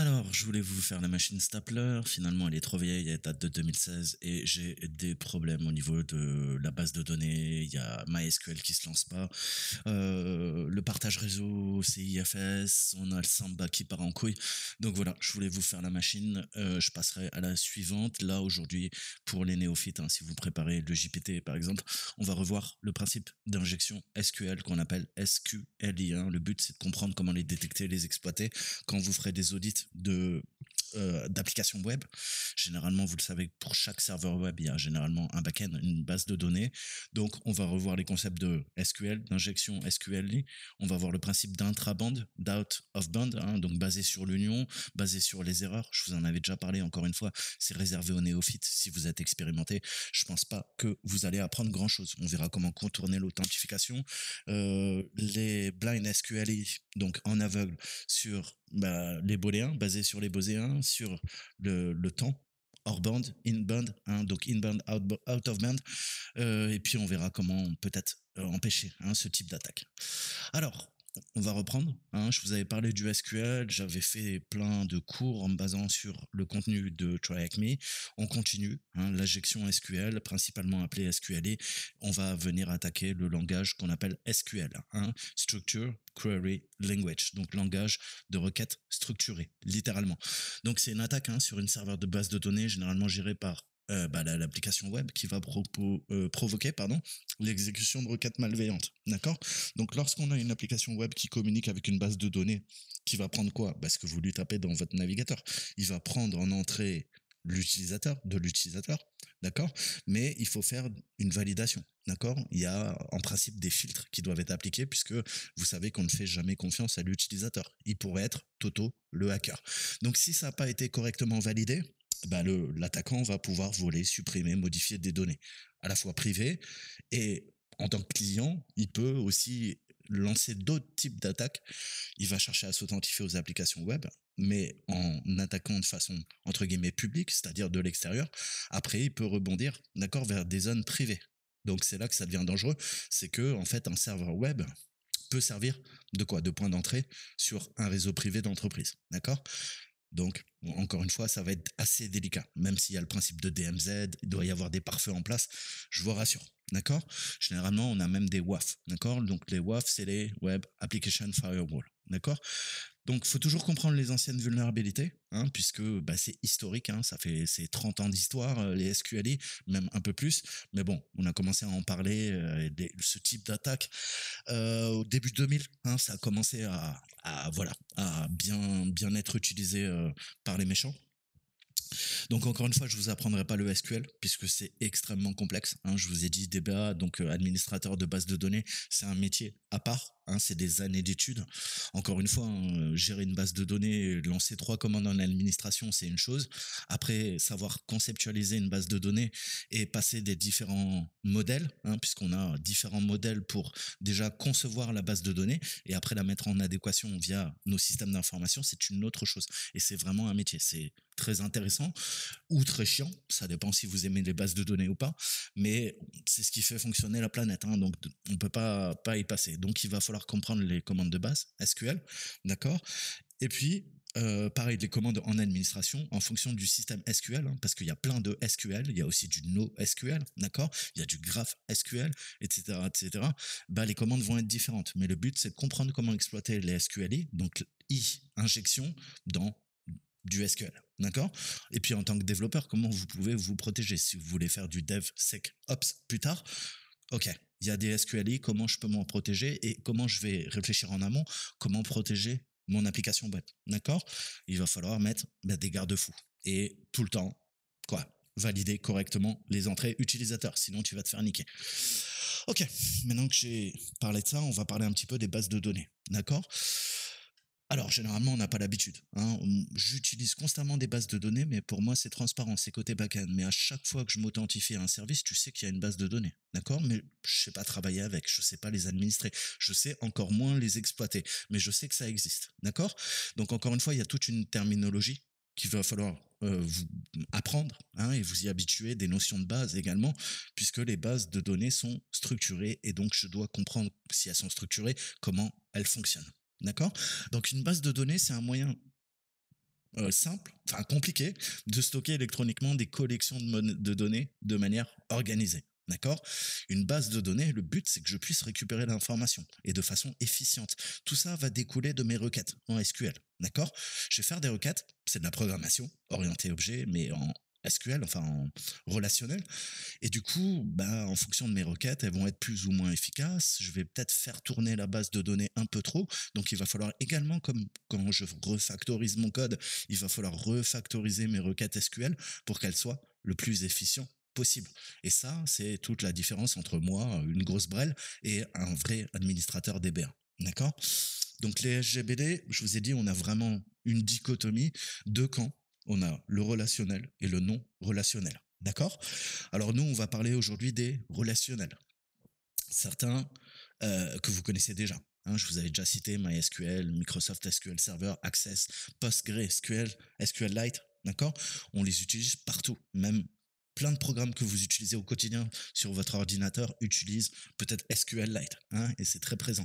Alors, je voulais vous faire la machine Stapler. Finalement, elle est trop vieille, elle date de 2016 et j'ai des problèmes au niveau de la base de données. Il y a MySQL qui se lance pas. Le partage réseau, c'est IFS. On a le Samba qui part en couille. Donc voilà, je voulais vous faire la machine. Je passerai à la suivante. Là, aujourd'hui, pour les néophytes, hein, si vous préparez le JPT par exemple, on va revoir le principe d'injection SQL qu'on appelle SQLI. Hein. Le but, c'est de comprendre comment les détecter, les exploiter quand vous ferez des audits d'applications web. Généralement, vous le savez, pour chaque serveur web, il y a généralement un backend, une base de données. Donc, on va revoir les concepts de SQL, d'injection SQLi. On va voir le principe d'intraband, d'out of band, hein, donc basé sur l'union, basé sur les erreurs. Je vous en avais déjà parlé, encore une fois, c'est réservé aux néophytes. Si vous êtes expérimenté, je pense pas que vous allez apprendre grand chose. On verra comment contourner l'authentification. Les blind SQLi, donc en aveugle, sur les booléens, basés sur les booléens, sur le temps, hors band, in band, hein, donc in band, out of band, et puis on verra comment peut-être empêcher hein, ce type d'attaque. Alors, on va reprendre. Hein, je vous avais parlé du SQL, j'avais fait plein de cours en me basant sur le contenu de Try Hack Me. On continue, hein, l'injection SQL, principalement appelée SQLE. On va venir attaquer le langage qu'on appelle SQL, hein, Structure Query Language, donc langage de requête structurée, littéralement. Donc c'est une attaque hein, sur une serveur de base de données, généralement gérée par l'application web qui va provoquer l'exécution de requêtes malveillantes. D'accord. Donc, lorsqu'on a une application web qui communique avec une base de données, qui va prendre quoi? Ce que vous lui tapez dans votre navigateur. Il va prendre en entrée l'utilisateur, d'accord. Mais il faut faire une validation, d'accord. Il y a en principe des filtres qui doivent être appliqués puisque vous savez qu'on ne fait jamais confiance à l'utilisateur. Il pourrait être Toto, le hacker. Donc, si ça n'a pas été correctement validé, l'attaquant va pouvoir voler, supprimer, modifier des données, à la fois privées et en tant que client, il peut aussi lancer d'autres types d'attaques. Il va chercher à s'authentifier aux applications web, mais en attaquant de façon entre guillemets publique, c'est-à-dire de l'extérieur. Après, il peut rebondir, d'accord, vers des zones privées. Donc c'est là que ça devient dangereux, c'est que en fait un serveur web peut servir de quoi? De point d'entrée sur un réseau privé d'entreprise, d'accord. Donc, encore une fois, ça va être assez délicat. Même s'il y a le principe de DMZ, il doit y avoir des pare-feux en place, je vous rassure. D'accord. Généralement, on a même des WAF. D'accord. Donc, les WAF, c'est les Web Application Firewall. D'accord. Donc, il faut toujours comprendre les anciennes vulnérabilités, hein, puisque c'est historique, hein, c'est 30 ans d'histoire, les SQLI, même un peu plus. Mais bon, on a commencé à en parler, ce type d'attaque au début 2000, hein, ça a commencé voilà, à bien être utilisé par les méchants. Donc encore une fois, je vous apprendrai pas le SQL puisque c'est extrêmement complexe. Hein. Je vous ai dit DBA, donc administrateur de base de données, c'est un métier à part. Hein, c'est des années d'études. Encore une fois, hein, gérer une base de données, lancer 3 commandes en administration, c'est une chose. Après, savoir conceptualiser une base de données et passer des différents modèles, hein, puisqu'on a différents modèles pour déjà concevoir la base de données et après la mettre en adéquation via nos systèmes d'information, c'est une autre chose. Et c'est vraiment un métier. C'est très intéressant ou très chiant, ça dépend si vous aimez les bases de données ou pas, mais c'est ce qui fait fonctionner la planète, hein, donc on peut pas y passer. Donc il va falloir comprendre les commandes de base, SQL, d'accord. Et puis pareil, les commandes en administration en fonction du système SQL, hein, parce qu'il y a plein de SQL, il y a aussi du NoSQL, d'accord, il y a du Graph SQL, etc., etc. Les commandes vont être différentes, mais le but c'est de comprendre comment exploiter les SQLi, donc injection dans du SQL, d'accord. Et puis en tant que développeur, comment vous pouvez vous protéger si vous voulez faire du DevSecOps plus tard. Ok, il y a des SQLi, comment je peux m'en protéger et comment je vais réfléchir en amont, comment protéger mon application web, d'accord. Il va falloir mettre des garde-fous et tout le temps, quoi, valider correctement les entrées utilisateurs, sinon tu vas te faire niquer. Ok, maintenant que j'ai parlé de ça, on va parler un petit peu des bases de données, d'accord. Alors, généralement, on n'a pas l'habitude. Hein. J'utilise constamment des bases de données, mais pour moi, c'est transparent, c'est côté back-end. Mais à chaque fois que je m'authentifie à un service, tu sais qu'il y a une base de données. D'accord. Mais je sais pas travailler avec, je sais pas les administrer, je sais encore moins les exploiter. Mais je sais que ça existe. D'accord. Donc, encore une fois, il y a toute une terminologie qu'il va falloir vous apprendre hein, et vous y habituer, des notions de base également, puisque les bases de données sont structurées et donc je dois comprendre si elles sont structurées, comment elles fonctionnent. D'accord. Donc une base de données, c'est un moyen simple, enfin compliqué, de stocker électroniquement des collections de données de manière organisée. D'accord? Une base de données, le but, c'est que je puisse récupérer l'information et de façon efficiente. Tout ça va découler de mes requêtes en SQL. D'accord? Je vais faire des requêtes, c'est de la programmation orientée objet, mais en SQL, enfin en relationnel. Et du coup, bah, en fonction de mes requêtes, elles vont être plus ou moins efficaces. Je vais peut-être faire tourner la base de données un peu trop. Donc, il va falloir également, comme quand je refactorise mon code, il va falloir refactoriser mes requêtes SQL pour qu'elles soient le plus efficientes possible. Et ça, c'est toute la différence entre moi, une grosse brêle, et un vrai administrateur DB1. D'accord? Donc les SGBD, je vous ai dit, on a vraiment une dichotomie, deux camps. On a le relationnel et le non relationnel. D'accord? Alors nous, on va parler aujourd'hui des relationnels. Certains que vous connaissez déjà. Hein, je vous avais déjà cité MySQL, Microsoft SQL Server, Access, PostgreSQL, SQLite. D'accord? On les utilise partout, même plein de programmes que vous utilisez au quotidien sur votre ordinateur utilisent peut-être SQLite, hein, et c'est très présent.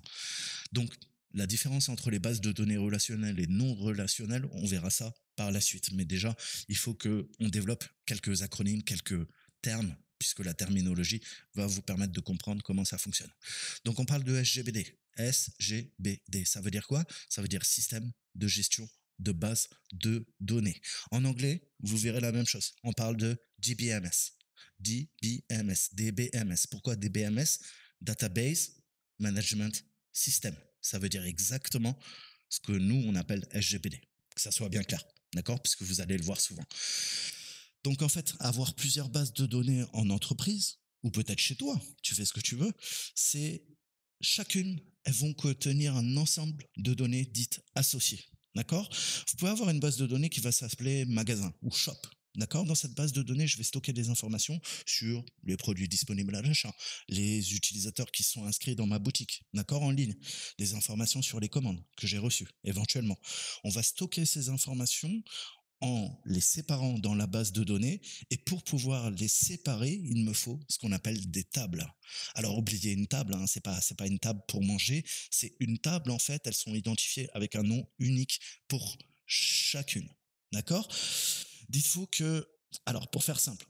Donc, la différence entre les bases de données relationnelles et non relationnelles, on verra ça par la suite. Mais déjà, il faut qu'on développe quelques acronymes, quelques termes, puisque la terminologie va vous permettre de comprendre comment ça fonctionne. Donc, on parle de SGBD. SGBD, ça veut dire quoi? Ça veut dire système de gestion de base de données. En anglais, vous verrez la même chose. On parle de DBMS. DBMS, DBMS. Pourquoi DBMS? Database Management System. Ça veut dire exactement ce que nous, on appelle SGBD. Que ça soit bien clair, d'accord? Puisque vous allez le voir souvent. Donc, en fait, avoir plusieurs bases de données en entreprise, ou peut-être chez toi, tu fais ce que tu veux, c'est chacune, elles vont contenir un ensemble de données dites associées. D'accord? Vous pouvez avoir une base de données qui va s'appeler magasin ou shop. D'accord? Dans cette base de données, je vais stocker des informations sur les produits disponibles à l'achat, les utilisateurs qui sont inscrits dans ma boutique, d'accord, en ligne, des informations sur les commandes que j'ai reçues, éventuellement. On va stocker ces informations en les séparant dans la base de données, et pour pouvoir les séparer, il me faut ce qu'on appelle des tables. Alors oubliez une table, hein, c'est pas une table pour manger, c'est une table en fait, elles sont identifiées avec un nom unique pour chacune. D'accord? Dites-vous que, alors pour faire simple,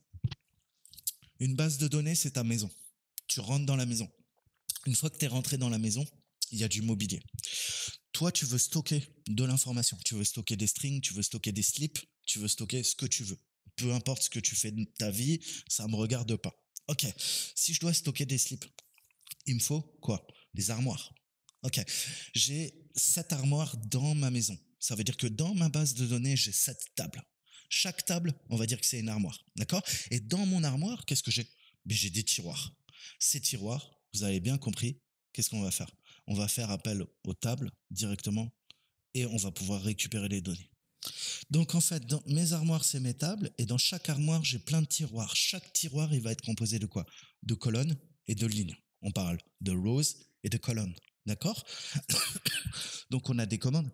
une base de données c'est ta maison. Tu rentres dans la maison. Une fois que tu es rentré dans la maison, il y a du mobilier. Toi, tu veux stocker de l'information. Tu veux stocker des strings, tu veux stocker des slips, tu veux stocker ce que tu veux. Peu importe ce que tu fais de ta vie, ça ne me regarde pas. Ok, si je dois stocker des slips, il me faut quoi? Des armoires. Ok, j'ai 7 armoires dans ma maison. Ça veut dire que dans ma base de données, j'ai 7 tables. Chaque table, on va dire que c'est une armoire. D'accord? Et dans mon armoire, qu'est-ce que j'ai? Ben, j'ai des tiroirs. Ces tiroirs, vous avez bien compris, qu'est-ce qu'on va faire? On va faire appel aux tables directement et on va pouvoir récupérer les données. Donc en fait, dans mes armoires, c'est mes tables et dans chaque armoire, j'ai plein de tiroirs. Chaque tiroir, il va être composé de quoi? De colonnes et de lignes. On parle de rows et de colonnes. D'accord? Donc on a des commandes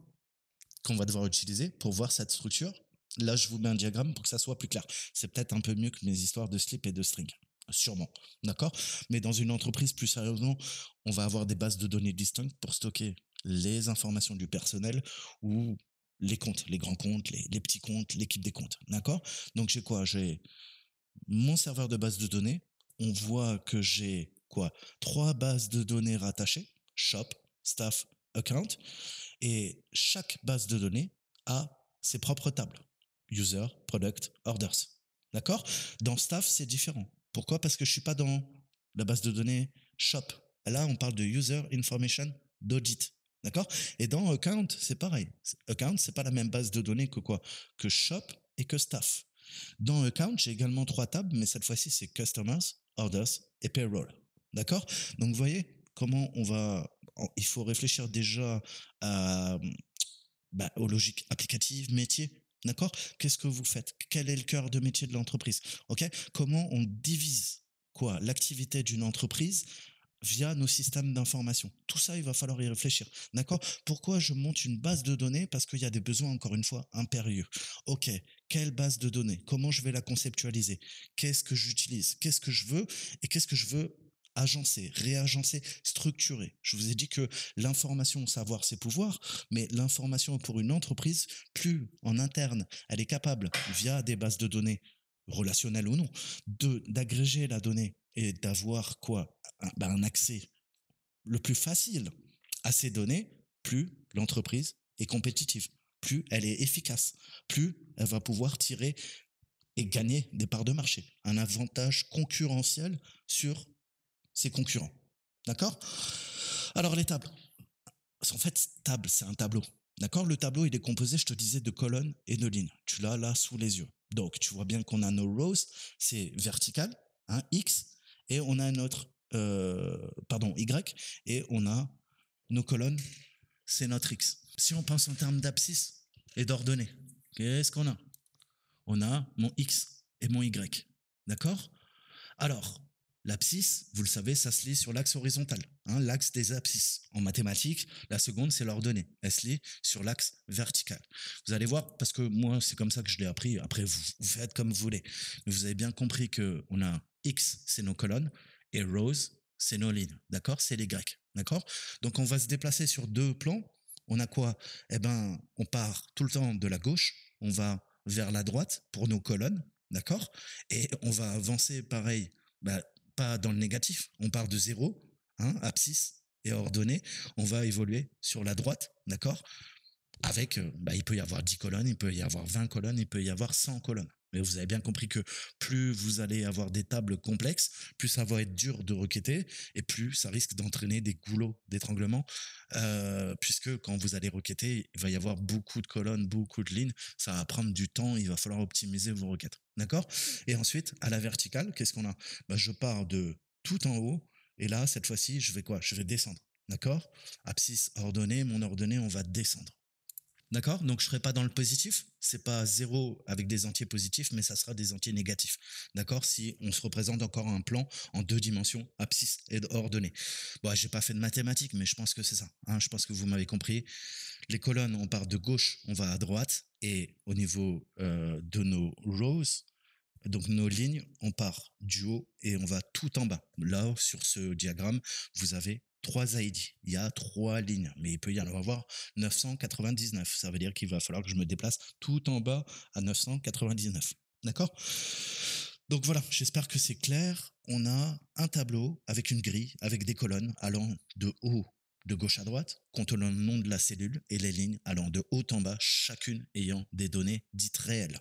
qu'on va devoir utiliser pour voir cette structure. Là, je vous mets un diagramme pour que ça soit plus clair. C'est peut-être un peu mieux que mes histoires de slip et de string. Sûrement. D'accord? Mais dans une entreprise, plus sérieusement, on va avoir des bases de données distinctes pour stocker les informations du personnel ou les comptes, les grands comptes, les petits comptes, l'équipe des comptes. D'accord? Donc, j'ai quoi? J'ai mon serveur de base de données. On voit que j'ai quoi? 3 bases de données rattachées. Shop, staff, account. Et chaque base de données a ses propres tables. User, product, orders. D'accord? Dans staff, c'est différent. Pourquoi? Parce que je ne suis pas dans la base de données shop. Là, on parle de user information d'audit. D'accord? Et dans account, c'est pareil. Account, c'est pas la même base de données que quoi? Que shop et que staff. Dans account, j'ai également 3 tables, mais cette fois-ci, c'est customers, orders et payroll. D'accord? Donc, vous voyez comment il faut réfléchir déjà aux logiques applicatives, métiers. D'accord? Qu'est-ce que vous faites? Quel est le cœur de métier de l'entreprise? Ok? Comment on divise quoi? L'activité d'une entreprise via nos systèmes d'information. Tout ça, il va falloir y réfléchir. D'accord? Pourquoi je monte une base de données? Parce qu'il y a des besoins, encore une fois, impérieux. Ok, quelle base de données? Comment je vais la conceptualiser? Qu'est-ce que j'utilise? Qu'est-ce que je veux? Et qu'est-ce que je veux agencer, réagencer, structurer. Je vous ai dit que l'information, savoir, c'est pouvoir, mais l'information pour une entreprise, plus en interne, elle est capable, via des bases de données, relationnelles ou non, d'agréger la donnée et d'avoir quoi? Un accès le plus facile à ces données, plus l'entreprise est compétitive, plus elle est efficace, plus elle va pouvoir tirer et gagner des parts de marché, un avantage concurrentiel sur ses concurrents. D'accord? Alors les tables. En fait, table, c'est un tableau. D'accord? Le tableau, il est composé, je te disais, de colonnes et de lignes. Tu l'as là sous les yeux. Donc, tu vois bien qu'on a nos rows, c'est vertical, hein, X, et on a notre, Y, et on a nos colonnes, c'est notre X. Si on pense en termes d'abscisse et d'ordonnée, qu'est-ce qu'on a? On a mon X et mon Y. D'accord? Alors, l'abscisse, vous le savez, ça se lit sur l'axe horizontal, hein, l'axe des abscisses. En mathématiques, la seconde, c'est l'ordonnée. Elle se lit sur l'axe vertical. Vous allez voir, parce que moi, c'est comme ça que je l'ai appris. Après, vous faites comme vous voulez. Mais vous avez bien compris qu'on a X, c'est nos colonnes, et rows, c'est nos lignes. D'accord? C'est les grecs. D'accord? Donc, on va se déplacer sur deux plans. On a quoi? Eh ben, on part tout le temps de la gauche. On va vers la droite pour nos colonnes. D'accord? Et on va avancer pareil, bah, pas dans le négatif. On part de zéro, hein, abscisse et ordonnée. On va évoluer sur la droite, d'accord? Avec, il peut y avoir 10 colonnes, il peut y avoir 20 colonnes, il peut y avoir 100 colonnes. Mais vous avez bien compris que plus vous allez avoir des tables complexes, plus ça va être dur de requêter et plus ça risque d'entraîner des goulots d'étranglement, puisque quand vous allez requêter, il va y avoir beaucoup de colonnes, beaucoup de lignes, ça va prendre du temps, il va falloir optimiser vos requêtes. D'accord? Et ensuite, à la verticale, qu'est-ce qu'on a? Je pars de tout en haut et là, cette fois-ci, je vais quoi? Je vais descendre. D'accord? Abscisse ordonnée, mon ordonnée, on va descendre. D'accord? Donc, je ne serai pas dans le positif. C'est pas zéro avec des entiers positifs, mais ça sera des entiers négatifs. D'accord? Si on se représente encore un plan en deux dimensions, abscisse et ordonnée. Bon, j'ai pas fait de mathématiques, mais je pense que c'est ça. Hein, je pense que vous m'avez compris. Les colonnes, on part de gauche, on va à droite. Et au niveau de nos rows, donc nos lignes, on part du haut et on va tout en bas. Là, sur ce diagramme, vous avez 3 ID. Il y a 3 lignes, mais il peut y en avoir 999. Ça veut dire qu'il va falloir que je me déplace tout en bas à 999. D'accord? Donc voilà, j'espère que c'est clair. On a un tableau avec une grille, avec des colonnes allant de haut, de gauche à droite, contenant le nom de la cellule et les lignes allant de haut en bas, chacune ayant des données dites réelles.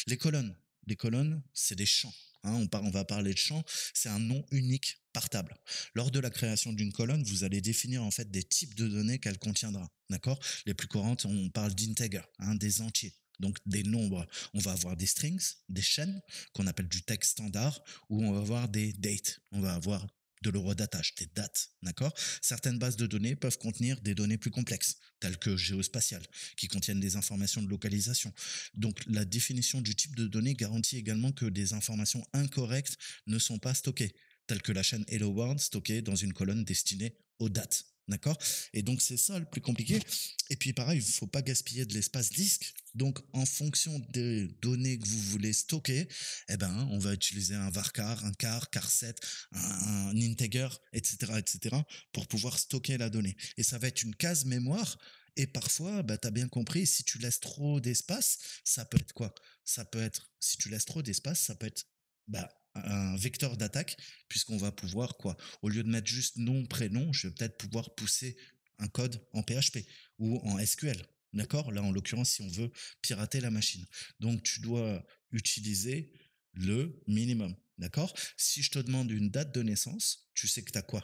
Les colonnes, c'est des champs. Hein, on va parler de champs, c'est un nom unique par table. Lors de la création d'une colonne, vous allez définir en fait des types de données qu'elle contiendra. D'accord? Les plus courantes, on parle d'integer, hein, des entiers. Donc des nombres, on va avoir des strings, des chaînes qu'on appelle du texte standard, ou on va avoir des dates, on va avoir de l'horodatage, des dates, d'accord? Certaines bases de données peuvent contenir des données plus complexes, telles que géospatiales, qui contiennent des informations de localisation. Donc la définition du type de données garantit également que des informations incorrectes ne sont pas stockées, telles que la chaîne Hello World stockée dans une colonne destinée aux dates. D'accord? Et donc, c'est ça le plus compliqué. Et puis, pareil, il ne faut pas gaspiller de l'espace disque. Donc, en fonction des données que vous voulez stocker, eh ben, on va utiliser un varchar, un char7, un integer, etc., etc., pour pouvoir stocker la donnée. Et ça va être une case mémoire. Et parfois, tu as bien compris, si tu laisses trop d'espace, ça peut être quoi? Ça peut être, si tu laisses trop d'espace, ça peut être un vecteur d'attaque, puisqu'on va pouvoir, quoi, au lieu de mettre juste nom, prénom, je vais peut-être pouvoir pousser un code en PHP ou en SQL. D'accord? Là, en l'occurrence, si on veut pirater la machine. Donc, tu dois utiliser le minimum. D'accord? Si je te demande une date de naissance, tu sais que tu as quoi?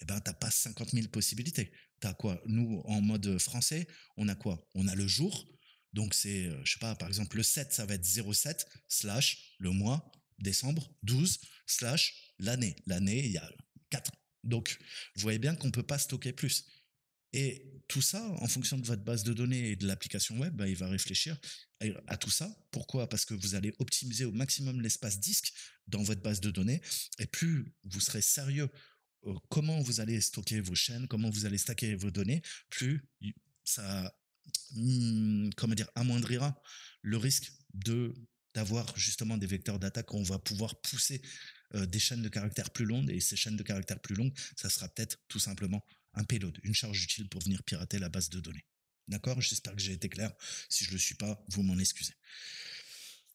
Eh ben, tu n'as pas 50 000 possibilités. Tu as quoi? Nous, en mode français, on a quoi? On a le jour. Donc, c'est, je sais pas, par exemple, le 7, ça va être 07 slash le mois, décembre 12 slash l'année. L'année, il y a 4. Donc, vous voyez bien qu'on ne peut pas stocker plus. Et tout ça, en fonction de votre base de données et de l'application web, il va réfléchir à tout ça. Pourquoi? Parce que vous allez optimiser au maximum l'espace disque dans votre base de données. Et plus vous serez sérieux comment vous allez stocker vos chaînes, comment vous allez stacker vos données, plus ça comment dire, amoindrira le risque de d'avoir justement des vecteurs d'attaque où on va pouvoir pousser des chaînes de caractères plus longues, et ces chaînes de caractères plus longues, ça sera peut-être tout simplement un payload, une charge utile pour venir pirater la base de données. D'accord? J'espère que j'ai été clair. Si je ne le suis pas, vous m'en excusez.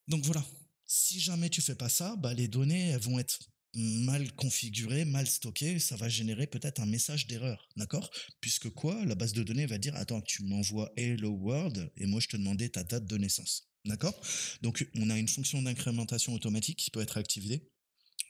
Donc voilà, si jamais tu fais pas ça, bah, les données elles vont être mal configurées, mal stockées, ça va générer peut-être un message d'erreur, d'accord? Puisque quoi? La base de données va dire, attends, tu m'envoies Hello World et moi je te demandais ta date de naissance, d'accord? Donc on a une fonction d'incrémentation automatique qui peut être activée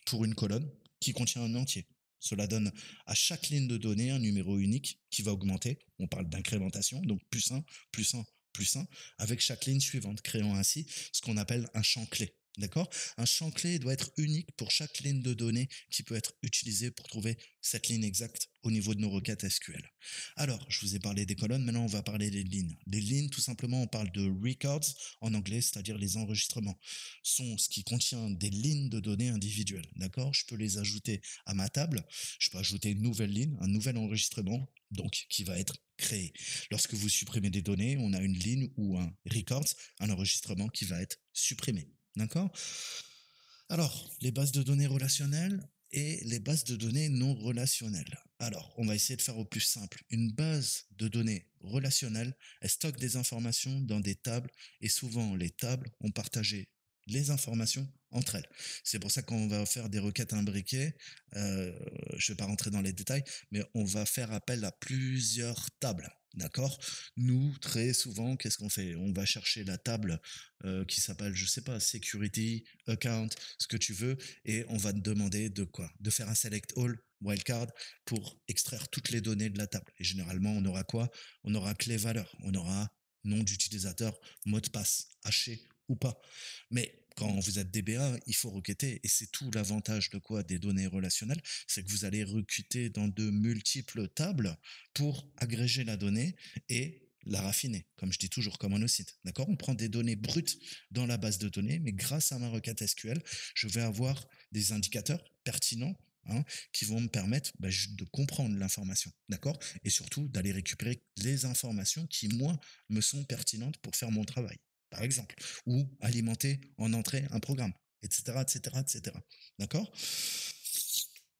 pour une colonne qui contient un entier. Cela donne à chaque ligne de données un numéro unique qui va augmenter. On parle d'incrémentation, donc plus un, plus un, plus un, avec chaque ligne suivante, créant ainsi ce qu'on appelle un champ clé. D'accord? Un champ clé doit être unique pour chaque ligne de données qui peut être utilisée pour trouver cette ligne exacte au niveau de nos requêtes SQL. Alors, je vous ai parlé des colonnes, maintenant on va parler des lignes. Les lignes, tout simplement, on parle de records en anglais, c'est-à-dire les enregistrements sont ce qui contient des lignes de données individuelles. D'accord? Je peux les ajouter à ma table. Je peux ajouter une nouvelle ligne, un nouvel enregistrement, donc qui va être créé. Lorsque vous supprimez des données, on a une ligne ou un records, un enregistrement qui va être supprimé. D'accord? Alors, les bases de données relationnelles et les bases de données non relationnelles. Alors, on va essayer de faire au plus simple. Une base de données relationnelle, elle stocke des informations dans des tables et souvent les tables ont partagé les informations entre elles. C'est pour ça qu'on va faire des requêtes imbriquées. Je ne vais pas rentrer dans les détails, mais on va faire appel à plusieurs tables. D'accord? Nous, très souvent, qu'est-ce qu'on fait? On va chercher la table qui s'appelle, je sais pas, security, account, ce que tu veux, et on va te demander de quoi? De faire un select all wildcard pour extraire toutes les données de la table. Et généralement, on aura quoi? On aura clé valeur, on aura nom d'utilisateur, mot de passe, haché ou pas. Mais quand vous êtes DBA, il faut requêter, et c'est tout l'avantage de quoi? Des données relationnelles, c'est que vous allez requêter dans de multiples tables pour agréger la donnée et la raffiner, comme je dis toujours, comme un site. D'accord? On prend des données brutes dans la base de données, mais grâce à ma requête SQL, je vais avoir des indicateurs pertinents, hein, qui vont me permettre de comprendre l'information. D'accord? Et surtout d'aller récupérer les informations qui, moi, me sont pertinentes pour faire mon travail, par exemple, ou alimenter en entrée un programme, etc., etc., etc. D'accord?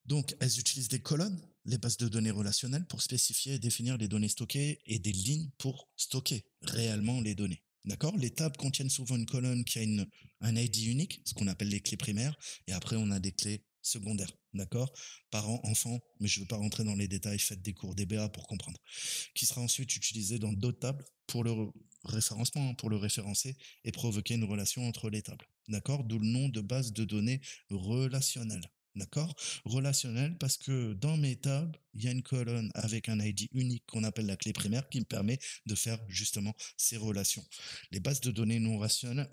Donc, elles utilisent des colonnes, les bases de données relationnelles, pour spécifier et définir les données stockées et des lignes pour stocker réellement les données. D'accord? Les tables contiennent souvent une colonne qui a un ID unique, ce qu'on appelle les clés primaires, et après on a des clés secondaires. D'accord? Parents, enfants, mais je ne veux pas rentrer dans les détails, faites des cours DBA pour comprendre. Qui sera ensuite utilisé dans d'autres tables pour le référencement, pour le référencer et provoquer une relation entre les tables. D'accord? D'où le nom de base de données relationnelle. D'accord? Relationnel parce que dans mes tables, il y a une colonne avec un ID unique qu'on appelle la clé primaire qui me permet de faire justement ces relations. Les bases de données non relationnelles,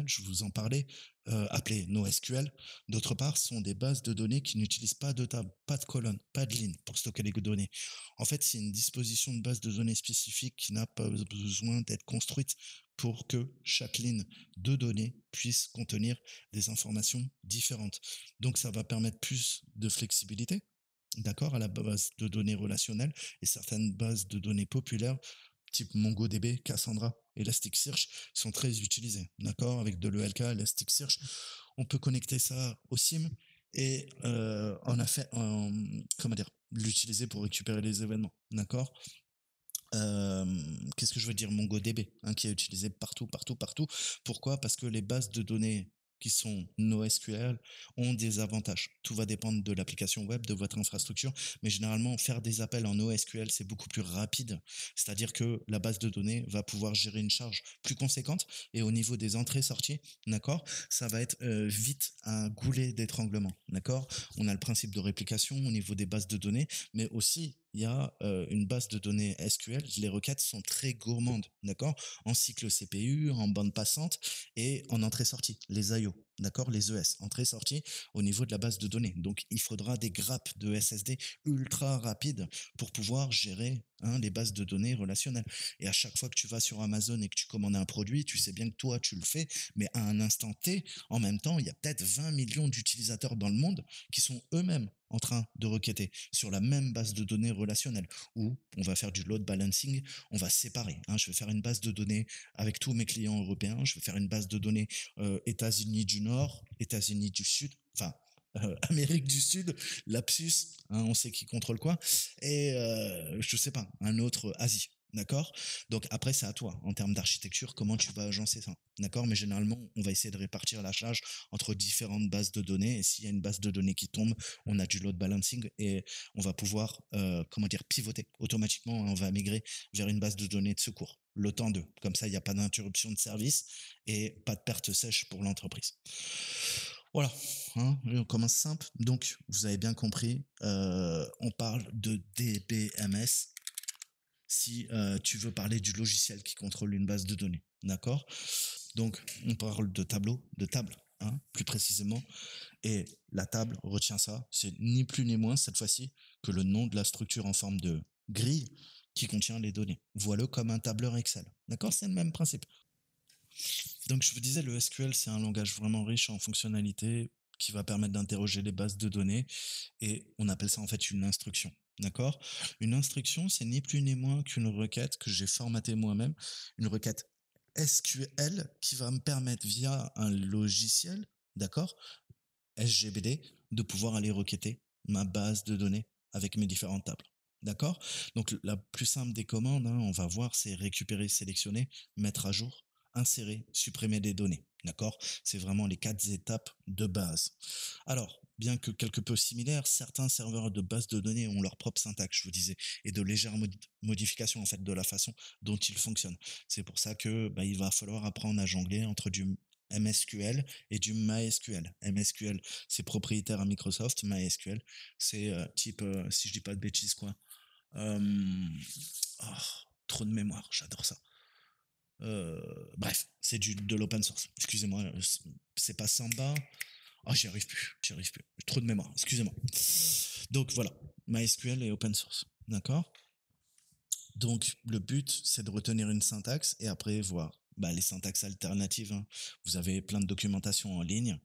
je vous en parlais, appelées NoSQL, d'autre part, sont des bases de données qui n'utilisent pas de table, pas de colonne, pas de ligne pour stocker les données. En fait, c'est une disposition de base de données spécifique qui n'a pas besoin d'être construite pour que chaque ligne de données puisse contenir des informations différentes. Donc, ça va permettre plus de flexibilité, d'accord, à la base de données relationnelles, et certaines bases de données populaires, type MongoDB, Cassandra, Elasticsearch, sont très utilisées, d'accord, avec de l'ELK, Elasticsearch. On peut connecter ça au SIM et comment dire, l'utiliser pour récupérer les événements, d'accord. Qu'est-ce que je veux dire? MongoDB, hein, qui est utilisé partout, partout, partout. Pourquoi? Parce que les bases de données qui sont NoSQL ont des avantages. Tout va dépendre de l'application web, de votre infrastructure, mais généralement, faire des appels en NoSQL, c'est beaucoup plus rapide. C'est-à-dire que la base de données va pouvoir gérer une charge plus conséquente, et au niveau des entrées-sorties, d'accord, ça va être vite un goulet d'étranglement, d'accord. On a le principe de réplication au niveau des bases de données, mais aussi il y a une base de données SQL, les requêtes sont très gourmandes, d'accord, en cycle CPU, en bande passante et en entrée-sortie, les IO, d'accord, les ES, entrée-sortie, au niveau de la base de données. Donc, il faudra des grappes de SSD ultra rapides pour pouvoir gérer les bases de données relationnelles. Et à chaque fois que tu vas sur Amazon et que tu commandes un produit, tu sais bien que toi, tu le fais, mais à un instant T, en même temps, il y a peut-être 20 millions d'utilisateurs dans le monde qui sont eux-mêmes en train de requêter sur la même base de données relationnelle où on va faire du load balancing, on va séparer. Je vais faire une base de données avec tous mes clients européens, je vais faire une base de données États-Unis du Nord, États-Unis du Sud, enfin Amérique du Sud, lapsus, on sait qui contrôle quoi, et je sais pas, un autre Asie. D'accord. Donc après, c'est à toi, en termes d'architecture, comment tu vas agencer ça. D'accord. Mais généralement, on va essayer de répartir la charge entre différentes bases de données. Et s'il y a une base de données qui tombe, on a du load balancing et on va pouvoir, pivoter automatiquement. On va migrer vers une base de données de secours. Le temps de. Comme ça, il n'y a pas d'interruption de service et pas de perte sèche pour l'entreprise. Voilà, on commence simple. Donc, vous avez bien compris, on parle de DBMS si tu veux parler du logiciel qui contrôle une base de données. D'accord. Donc, on parle de tableau, de table, plus précisément. Et la table, retiens ça, c'est ni plus ni moins cette fois-ci que le nom de la structure en forme de grille qui contient les données. Vois-le comme un tableur Excel. D'accord. C'est le même principe. Donc, je vous disais, le SQL, c'est un langage vraiment riche en fonctionnalités qui va permettre d'interroger les bases de données et on appelle ça en fait une instruction. D'accord. Une instruction, c'est ni plus ni moins qu'une requête que j'ai formatée moi-même, une requête SQL qui va me permettre via un logiciel, d'accord, SGBD, de pouvoir aller requêter ma base de données avec mes différentes tables. D'accord. Donc la plus simple des commandes, on va voir, c'est récupérer, sélectionner, mettre à jour, insérer, supprimer des données. D'accord. C'est vraiment les 4 étapes de base. Alors, bien que quelque peu similaires, certains serveurs de base de données ont leur propre syntaxe, je vous disais, et de légères modifications en fait de la façon dont ils fonctionnent. C'est pour ça que il va falloir apprendre à jongler entre du MSQL et du MySQL. MSQL, c'est propriétaire à Microsoft. MySQL, c'est type, si je dis pas de bêtises, quoi. Oh, trop de mémoire, j'adore ça. Bref, c'est de l'open source. Excusez-moi, c'est pas Samba. Oh, j'y arrive plus. Trop de mémoire, excusez-moi. Donc voilà, MySQL est open source. D'accord. Donc le but, c'est de retenir une syntaxe et après voir les syntaxes alternatives. Vous avez plein de documentation en ligne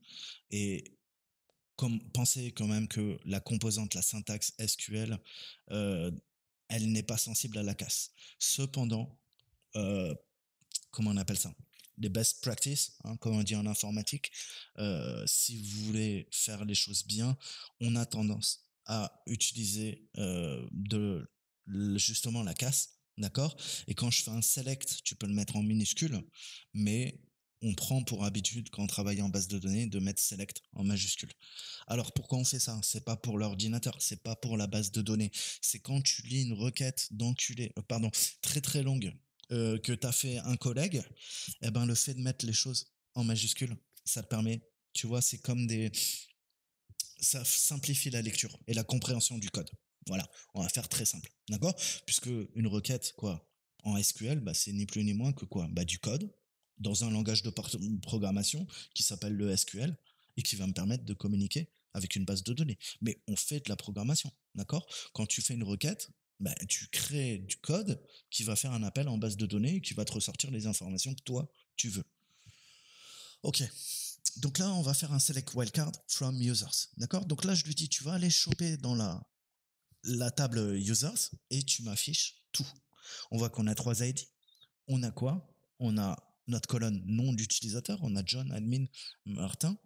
et pensez quand même que la composante, la syntaxe SQL, elle n'est pas sensible à la casse. Cependant, comment on appelle ça, les best practices, comme on dit en informatique, si vous voulez faire les choses bien, on a tendance à utiliser justement la casse, d'accord. Et quand je fais un select, tu peux le mettre en minuscule, mais on prend pour habitude, quand on travaille en base de données, de mettre select en majuscule. Alors pourquoi on fait ça? C'est pas pour l'ordinateur, c'est pas pour la base de données. C'est quand tu lis une requête très très longue que t'as fait un collègue, le fait de mettre les choses en majuscule, ça te permet, tu vois, c'est comme ça simplifie la lecture et la compréhension du code. Voilà, on va faire très simple, d'accord? Puisque une requête, en SQL, c'est ni plus ni moins que du code dans un langage de programmation qui s'appelle le SQL et qui va me permettre de communiquer avec une base de données. Mais on fait de la programmation, d'accord? Quand tu fais une requête, tu crées du code qui va faire un appel en base de données et qui va te ressortir les informations que toi, tu veux. Ok. Donc là, on va faire un select wildcard from users. D'accord? Donc là, je lui dis, tu vas aller choper dans la table users et tu m'affiches tout. On voit qu'on a 3 ID. On a quoi? On a notre colonne nom d'utilisateur, on a John, admin, Martin,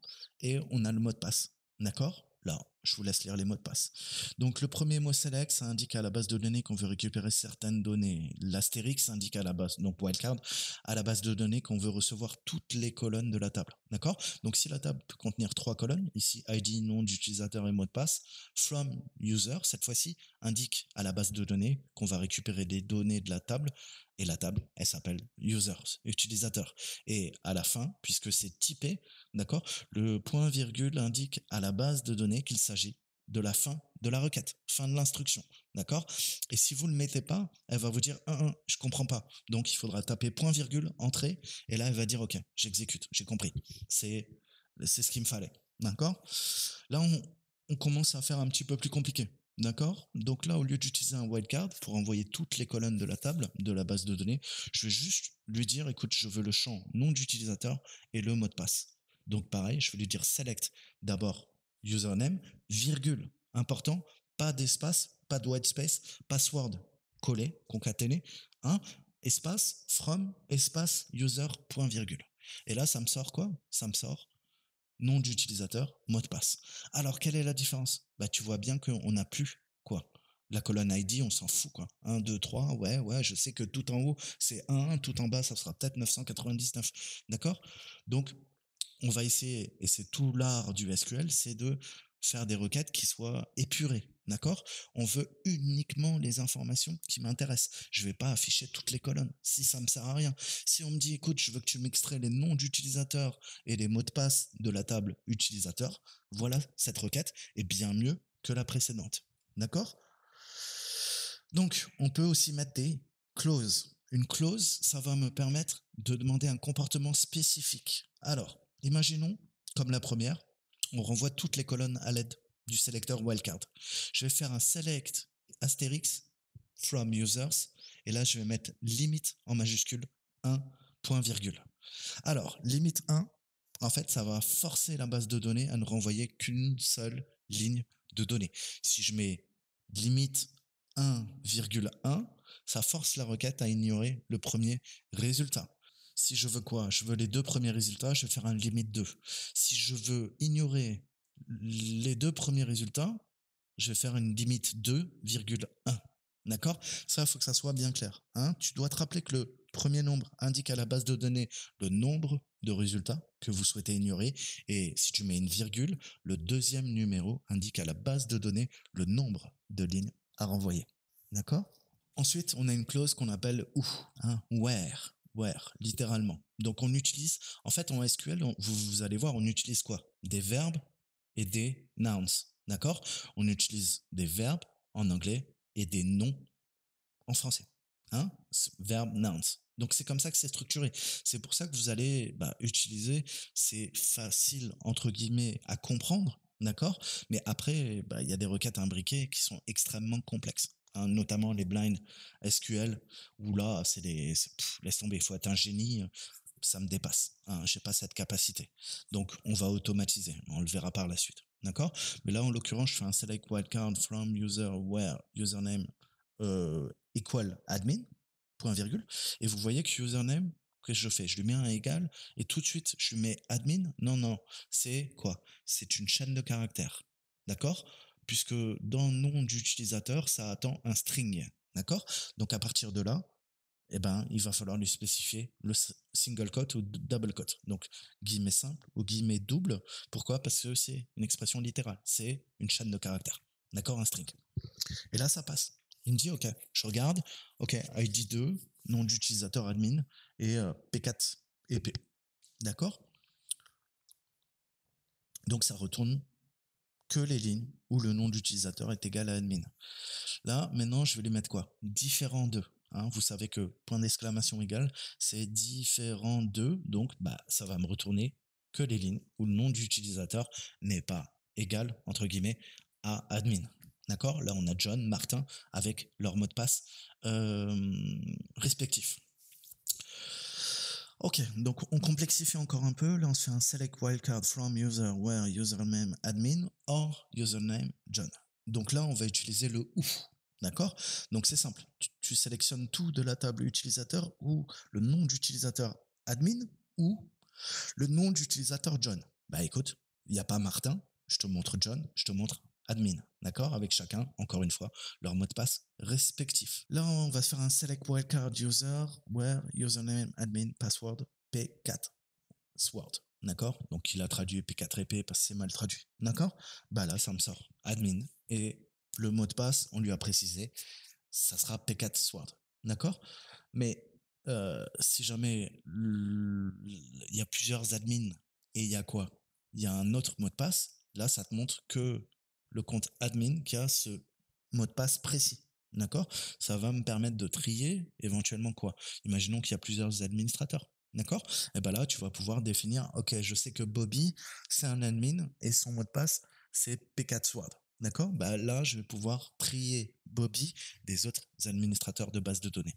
et on a le mot de passe. D'accord? Là, je vous laisse lire les mots de passe. Donc, le premier mot select, ça indique à la base de données qu'on veut récupérer certaines données. L'astérix indique à la base, donc wildcard, à la base de données qu'on veut recevoir toutes les colonnes de la table. D'accord? Donc, si la table peut contenir 3 colonnes, ici ID, nom d'utilisateur et mot de passe, from user, cette fois-ci, indique à la base de données qu'on va récupérer des données de la table et la table, elle s'appelle users, utilisateur. Et à la fin, puisque c'est typé, d'accord, le point virgule indique à la base de données qu'il s'agit de la fin de la requête, fin de l'instruction, d'accord. Et si vous ne le mettez pas, elle va vous dire je comprends pas. Donc il faudra taper point virgule, entrée, et là elle va dire ok, j'exécute, j'ai compris. C'est C'est ce qu'il me fallait. D'accord? Là, on commence à faire un petit peu plus compliqué. D'accord? Donc là, au lieu d'utiliser un wildcard pour envoyer toutes les colonnes de la table, de la base de données, je vais juste lui dire, écoute, je veux le champ nom d'utilisateur et le mot de passe. Donc pareil, je vais lui dire select d'abord username, virgule, important, pas d'espace, pas de white space, password collé, concaténé, hein, espace, from, espace, user, point, virgule. Et là, ça me sort quoi? Ça me sort nom d'utilisateur, mot de passe. Alors, quelle est la différence? Bah, tu vois bien qu'on n'a plus quoi. La colonne ID, on s'en fout quoi. 1, 2, 3, ouais, je sais que tout en haut, c'est 1, tout en bas, ça sera peut-être 999. D'accord? Donc, on va essayer, et c'est tout l'art du SQL, c'est de faire des requêtes qui soient épurées. D'accord? On veut uniquement les informations qui m'intéressent. Je ne vais pas afficher toutes les colonnes si ça ne me sert à rien. Si on me dit, écoute, je veux que tu m'extrais les noms d'utilisateurs et les mots de passe de la table utilisateur, voilà, cette requête est bien mieux que la précédente. D'accord? Donc, on peut aussi mettre des clauses. Une clause, ça va me permettre de demander un comportement spécifique. Alors, imaginons, comme la première, on renvoie toutes les colonnes à l'aide du sélecteur wildcard. Je vais faire un select astérisque from users et là, je vais mettre limite en majuscule 1 point virgule. Alors, limite 1, en fait, ça va forcer la base de données à ne renvoyer qu'une seule ligne de données. Si je mets limite 1,1, ça force la requête à ignorer le premier résultat. Si je veux quoi? Je veux les deux premiers résultats, je vais faire un limite 2. Si je veux ignorer les deux premiers résultats, je vais faire une limite 2,1. D'accord? Ça, il faut que ça soit bien clair. Hein, tu dois te rappeler que le premier nombre indique à la base de données le nombre de résultats que vous souhaitez ignorer. Et si tu mets une virgule, le deuxième numéro indique à la base de données le nombre de lignes à renvoyer. D'accord? Ensuite, on a une clause qu'on appelle ou, hein, where, littéralement. Donc on utilise, en fait en SQL, vous allez voir, on utilise quoi? Des verbes et des nouns. D'accord? On utilise des verbes en anglais et des noms en français. Hein? Verbe, nouns. Donc c'est comme ça que c'est structuré. C'est pour ça que vous allez utiliser, c'est facile entre guillemets à comprendre, d'accord? Mais après, il y a des requêtes imbriquées qui sont extrêmement complexes. Hein, notamment les blind SQL, où là, laisse tomber, il faut être un génie, ça me dépasse. Hein, je n'ai pas cette capacité. Donc, on va automatiser. On le verra par la suite. D'accord? Mais là, en l'occurrence, je fais un select wildcard from user where username equal admin, point virgule. Et vous voyez que username, que je fais? Je lui mets un égal et tout de suite, je lui mets admin. Non, c'est quoi? C'est une chaîne de caractères. D'accord? Puisque dans nom d'utilisateur, ça attend un string. D'accord? Donc, à partir de là, il va falloir lui spécifier le single quote ou double quote. Donc, guillemets simple ou guillemets double. Pourquoi? Parce que c'est une expression littérale. C'est une chaîne de caractères. D'accord? Un string. Et là, ça passe. Il me dit, OK, je regarde, OK, ID 2, nom d'utilisateur admin, et P4 et P. D'accord? Donc, ça retourne que les lignes où le nom d'utilisateur est égal à admin. Là, maintenant, je vais lui mettre quoi? Différent de. Hein, vous savez que point d'exclamation égal, c'est différent de, donc ça va me retourner que les lignes où le nom d'utilisateur n'est pas égal, entre guillemets, à admin. D'accord? Là, on a John, Martin, avec leur mot de passe respectif. Ok, donc on complexifie encore un peu. Là, on se fait un select wildcard from user where username admin or username John. Donc là, on va utiliser le ou. D'accord? Donc c'est simple. Tu sélectionnes tout de la table utilisateur ou le nom d'utilisateur admin ou le nom d'utilisateur John. Écoute, il n'y a pas Martin, je te montre John, je te montre admin. D'accord? Avec chacun, encore une fois, leur mot de passe respectif. Là, on va se faire un select wildcard user where username admin password P4 sword. D'accord? Donc il a traduit P4 et P parce que c'est mal traduit. D'accord? Là, ça me sort admin et le mot de passe, on lui a précisé, ça sera P4 sword. D'accord? Mais si jamais il y a plusieurs admins et il y a quoi? Il y a un autre mot de passe, là, ça te montre que le compte admin qui a ce mot de passe précis. D'accord? Ça va me permettre de trier éventuellement quoi? Imaginons qu'il y a plusieurs administrateurs. D'accord? Et ben là, tu vas pouvoir définir, ok, je sais que Bobby, c'est un admin et son mot de passe, c'est P4 Sword. D'accord? Bah là, je vais pouvoir trier Bobby des autres administrateurs de base de données.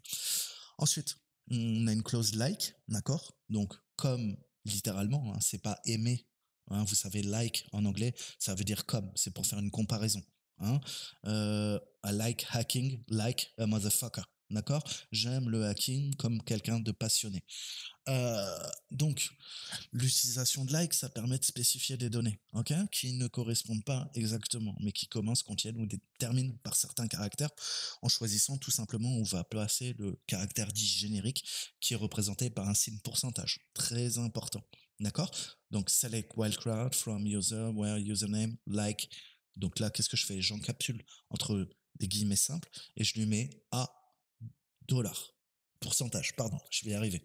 Ensuite, on a une clause like, d'accord? Donc, comme littéralement, hein, c'est pas aimer. Hein, vous savez, like en anglais, ça veut dire comme. C'est pour faire une comparaison. Hein. I like hacking like a motherfucker. D'accord? J'aime le hacking comme quelqu'un de passionné. Donc, l'utilisation de like, ça permet de spécifier des données, ok, qui ne correspondent pas exactement, mais qui commencent, contiennent ou terminent par certains caractères, en choisissant tout simplement où on va placer le caractère dit générique, qui est représenté par un signe pourcentage, très important, d'accord? Donc, select wildcard from user where username like. Donc là, qu'est-ce que je fais? J'encapsule entre des guillemets simples et je lui mets A dollar. Pourcentage, pardon, je vais y arriver.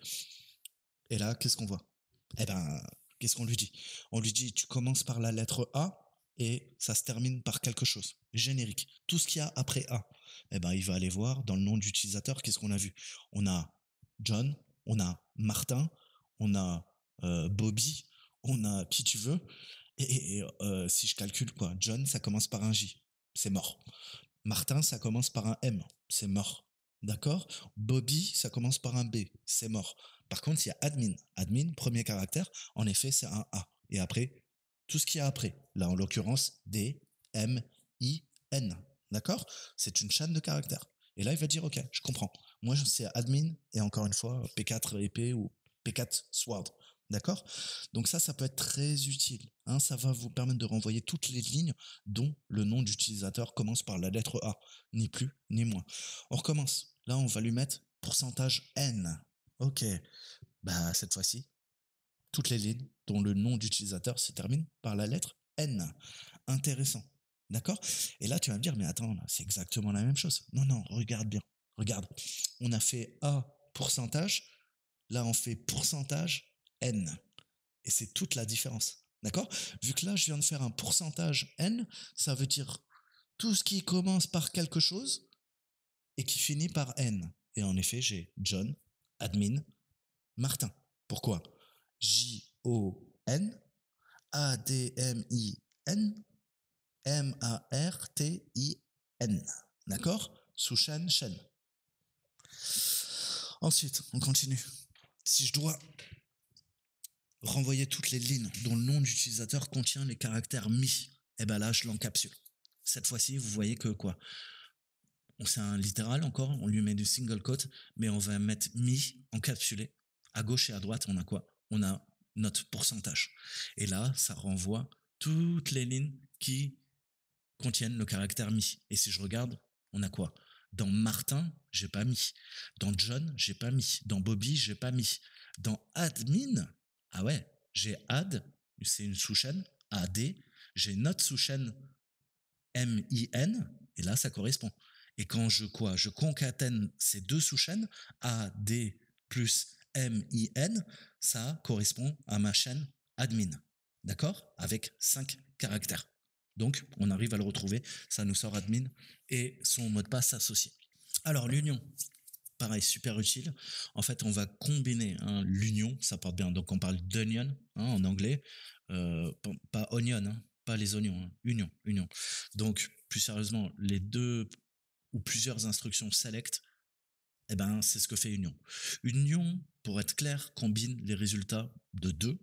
Et là, qu'est-ce qu'on voit? Eh ben, qu'est-ce qu'on lui dit? On lui dit, tu commences par la lettre A et ça se termine par quelque chose. Générique. Tout ce qu'il y a après A. Eh ben, il va aller voir dans le nom d'utilisateur, qu'est-ce qu'on a vu? On a John, on a Martin, on a Bobby, on a qui tu veux. Et si je calcule quoi, John, ça commence par un J. C'est mort. Martin, ça commence par un M. C'est mort. D'accord? Bobby, ça commence par un B. C'est mort. Par contre, il y a admin. Admin, premier caractère, en effet, c'est un A. Et après, tout ce qu'il y a après. Là, en l'occurrence, D, M, I, N. D'accord? C'est une chaîne de caractères. Et là, il va dire, OK, je comprends. Moi, c'est admin et encore une fois, P4 épée ou P4 sword. D'accord? Donc ça peut être très utile. Hein, ça va vous permettre de renvoyer toutes les lignes dont le nom d'utilisateur commence par la lettre A. Ni plus, ni moins. On recommence. Là, on va lui mettre pourcentage N. Ok. Bah, cette fois-ci, toutes les lignes dont le nom d'utilisateur se termine par la lettre N. Intéressant. D'accord? Et là, tu vas me dire, mais attends, c'est exactement la même chose. Non, non, regarde bien. Regarde. On a fait A pourcentage. Là, on fait pourcentage N. Et c'est toute la différence. D'accord? Vu que là, je viens de faire un pourcentage N, ça veut dire tout ce qui commence par quelque chose et qui finit par N. Et en effet, j'ai John, admin, Martin. Pourquoi? J-O-N, A-D-M-I-N, M-A-R-T-I-N. D'accord? Sous chaîne, chaîne. Ensuite, on continue. Si je dois renvoyer toutes les lignes dont le nom d'utilisateur contient les caractères mi, et ben là, je l'encapsule. Cette fois-ci, vous voyez que quoi? C'est un littéral encore, on lui met du single quote, mais on va mettre mi encapsulé. À gauche et à droite, on a quoi? On a notre pourcentage. Et là, ça renvoie toutes les lignes qui contiennent le caractère mi. Et si je regarde, on a quoi? Dans Martin, j'ai pas mis. Dans John, j'ai pas mis. Dans Bobby, j'ai pas mis. Dans admin, ah ouais, j'ai add, c'est une sous-chaîne, AD, j'ai notre sous-chaîne MIN, et là, ça correspond. Et quand je concatène ces deux sous-chaînes, AD plus MIN, ça correspond à ma chaîne admin. D'accord? Avec 5 caractères. Donc, on arrive à le retrouver. Ça nous sort admin et son mot de passe associé. Alors, l'union. Pareil, super utile. En fait, on va combiner l'union, ça porte bien. Donc, on parle d'onion en anglais, pas onion, pas les oignons, union, union. Donc, plus sérieusement, les deux ou plusieurs instructions select, eh ben, c'est ce que fait union. Union, pour être clair, combine les résultats de deux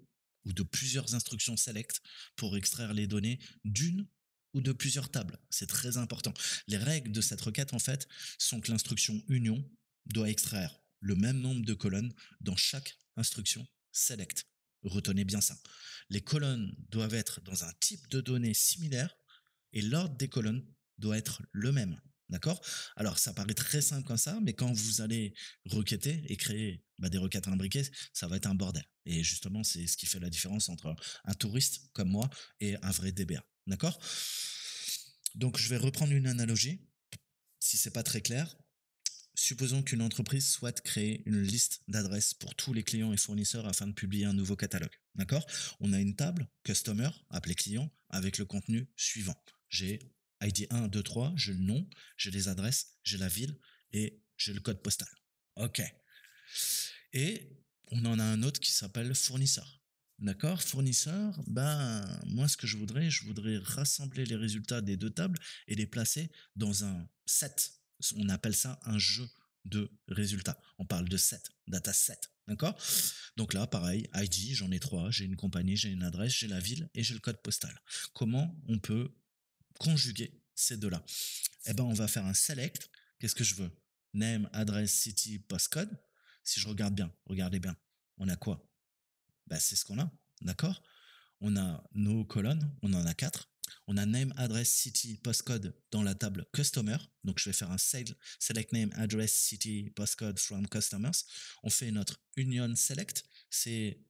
ou de plusieurs instructions select pour extraire les données d'une ou de plusieurs tables. C'est très important. Les règles de cette requête, en fait, sont que l'instruction union doit extraire le même nombre de colonnes dans chaque instruction select. Retenez bien ça. Les colonnes doivent être dans un type de données similaire et l'ordre des colonnes doit être le même. D'accord? Alors, ça paraît très simple comme ça, mais quand vous allez requêter et créer des requêtes imbriquées, ça va être un bordel. Et justement, c'est ce qui fait la différence entre un touriste comme moi et un vrai DBA. D'accord? Donc, je vais reprendre une analogie, si c'est pas très clair. Supposons qu'une entreprise souhaite créer une liste d'adresses pour tous les clients et fournisseurs afin de publier un nouveau catalogue. D'accord? On a une table, customer, appelé client, avec le contenu suivant. J'ai ID 1, 2, 3, j'ai le nom, j'ai les adresses, j'ai la ville et j'ai le code postal. Ok. Et on en a un autre qui s'appelle fournisseur. D'accord? Fournisseur, ben, moi, ce que je voudrais rassembler les résultats des deux tables et les placer dans un set. On appelle ça un jeu de résultats. On parle de set, data set. D'accord? Donc là, pareil, ID, j'en ai trois. J'ai une compagnie, j'ai une adresse, j'ai la ville et j'ai le code postal. Comment on peut conjuguer ces deux-là? Eh ben, on va faire un select. Qu'est-ce que je veux? Name, adresse, city, postcode. Si je regarde bien, regardez bien, on a quoi? Bah, c'est ce qu'on a, d'accord? On a nos colonnes, on en a quatre. On a name, address, city, postcode dans la table customer. Donc, je vais faire un select name, address, city, postcode from customers. On fait notre union select. C'est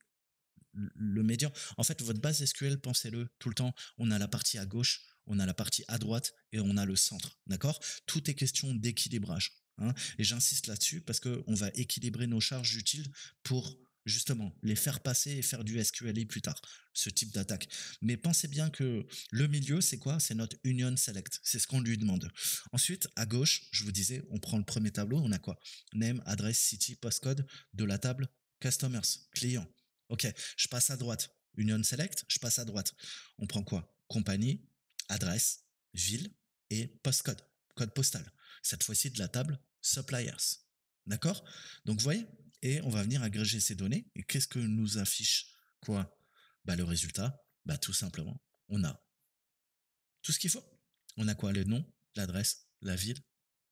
le médian. En fait, votre base SQL, pensez-le tout le temps. On a la partie à gauche, on a la partie à droite et on a le centre. D'accord? Tout est question d'équilibrage. Hein, et j'insiste là-dessus parce qu'on va équilibrer nos charges utiles pour justement les faire passer et faire du SQLi plus tard, ce type d'attaque. Mais pensez bien que le milieu, c'est quoi? C'est notre union select. C'est ce qu'on lui demande. Ensuite, à gauche, je vous disais, on prend le premier tableau, on a quoi? Name, adresse, city, postcode de la table customers, clients. Ok, je passe à droite. Union Select, je passe à droite. On prend quoi? Compagnie, adresse, ville et postcode, code postal. Cette fois-ci de la table suppliers. D'accord? Donc vous voyez? Et on va venir agréger ces données. Et qu'est-ce que nous affiche quoi? Bah, le résultat, bah, tout simplement, on a tout ce qu'il faut. On a quoi? Le nom, l'adresse, la ville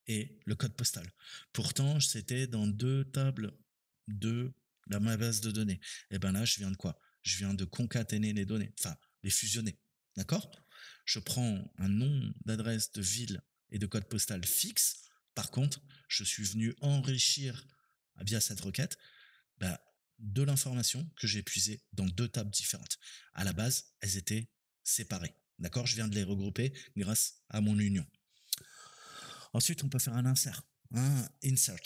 et le code postal. Pourtant, c'était dans deux tables de ma base de données. Et ben là, je viens de quoi? Je viens de concaténer les données, enfin, les fusionner. D'accord? Je prends un nom d'adresse de ville et de code postal fixe. Par contre, je suis venu enrichir via cette requête bah, de l'information que j'ai puisée dans deux tables différentes. À la base, elles étaient séparées. D'accord? Je viens de les regrouper grâce à mon union. Ensuite, on peut faire un insert, un insert.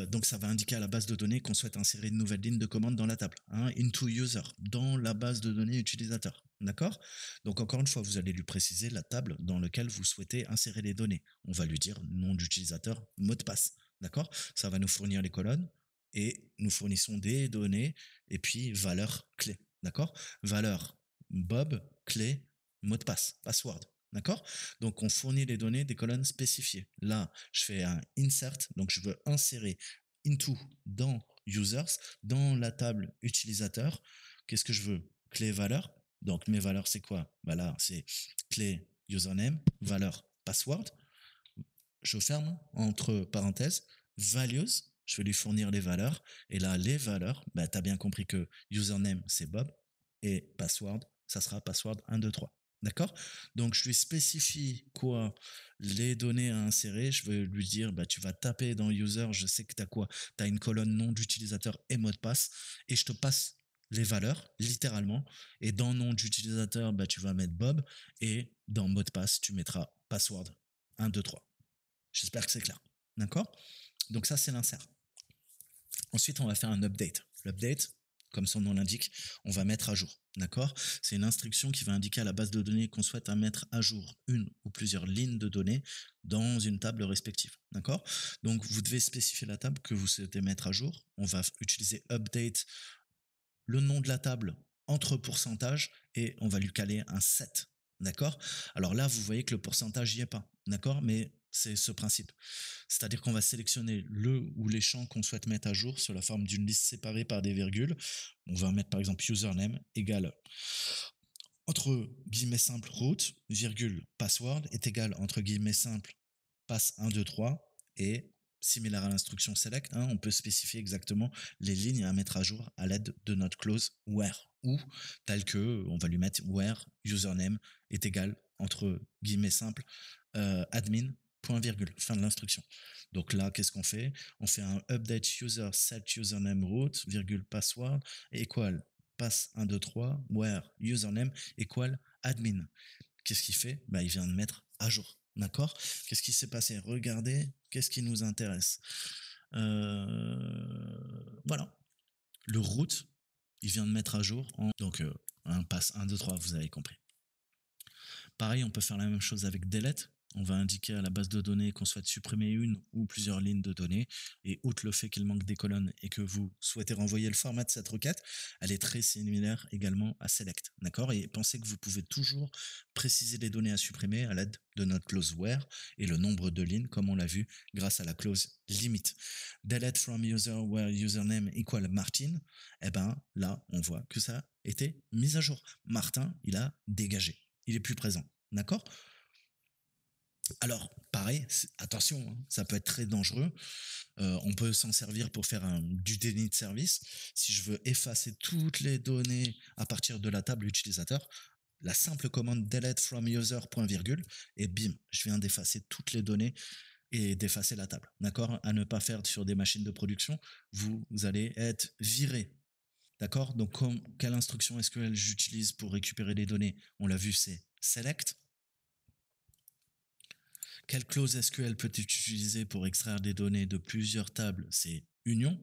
Donc, ça va indiquer à la base de données qu'on souhaite insérer une nouvelle ligne de commande dans la table. Into user, dans la base de données utilisateur. D'accord? Donc, encore une fois, vous allez lui préciser la table dans laquelle vous souhaitez insérer les données. On va lui dire nom d'utilisateur, mot de passe. D'accord? Ça va nous fournir les colonnes et nous fournissons des données et puis valeur clé. D'accord? Valeur Bob, clé, mot de passe, password. D'accord? Donc, on fournit les données des colonnes spécifiées. Là, je fais un insert, donc je veux insérer into dans users, dans la table utilisateur. Qu'est-ce que je veux? Clé valeur. Donc, mes valeurs, c'est quoi? Bah là, c'est clé username, valeur password. Je ferme entre parenthèses, values. Je vais lui fournir les valeurs. Et là, les valeurs, bah, tu as bien compris que username, c'est Bob. Et password, ça sera password 1, 2, 3. D'accord? Donc, je lui spécifie quoi? Les données à insérer. Je vais lui dire, bah, tu vas taper dans user. Je sais que tu as quoi? Tu as une colonne nom d'utilisateur et mot de passe. Et je te passe les valeurs, littéralement. Et dans nom d'utilisateur, bah, tu vas mettre Bob. Et dans mot de passe, tu mettras password 1, 2, 3. J'espère que c'est clair. D'accord? Donc, ça, c'est l'insert. Ensuite, on va faire un update. L'update, comme son nom l'indique, on va mettre à jour. D'accord? C'est une instruction qui va indiquer à la base de données qu'on souhaite mettre à jour une ou plusieurs lignes de données dans une table respective. D'accord? Donc, vous devez spécifier la table que vous souhaitez mettre à jour. On va utiliser update, le nom de la table entre pourcentage et on va lui caler un set. D'accord? Alors là, vous voyez que le pourcentage n'y est pas. D'accord? Mais c'est ce principe. C'est-à-dire qu'on va sélectionner le ou les champs qu'on souhaite mettre à jour sous la forme d'une liste séparée par des virgules. On va mettre par exemple username égale entre guillemets simple root, virgule password est égal entre guillemets simple passe 1, 2, 3 et similaire à l'instruction select, on peut spécifier exactement les lignes à mettre à jour à l'aide de notre clause where ou tel que on va lui mettre where username est égal entre guillemets simple admin point virgule fin de l'instruction. Donc là, qu'est-ce qu'on fait? On fait un update user set username root virgule password equal passe 1, 2, 3 where username equal admin. Qu'est-ce qu'il fait? Bah, il vient de mettre à jour. D'accord? Qu'est-ce qui s'est passé? Regardez, qu'est-ce qui nous intéresse? Voilà. Le root, il vient de mettre à jour. Donc, un passe 1, 2, 3, vous avez compris. Pareil, on peut faire la même chose avec delete. on va indiquer à la base de données qu'on souhaite supprimer une ou plusieurs lignes de données. Et outre le fait qu'il manque des colonnes et que vous souhaitez renvoyer le format de cette requête, elle est très similaire également à select. D'accord? Et pensez que vous pouvez toujours préciser les données à supprimer à l'aide de notre clause where et le nombre de lignes, comme on l'a vu, grâce à la clause limit. Delete from user where username equal Martin. Eh ben, là, on voit que ça a été mis à jour. Martin, il a dégagé. Il est plus présent. D'accord? Alors, pareil, attention, hein, ça peut être très dangereux. On peut s'en servir pour faire du déni de service. Si je veux effacer toutes les données à partir de la table utilisateur, la simple commande delete from user point virgule, et bim, je viens d'effacer toutes les données et d'effacer la table. D'accord? À ne pas faire sur des machines de production, vous allez être viré. D'accord? Donc, quelle instruction SQL j'utilise pour récupérer les données? On l'a vu, c'est select. Quelle clause SQL peut être utilisée pour extraire des données de plusieurs tables? C'est union.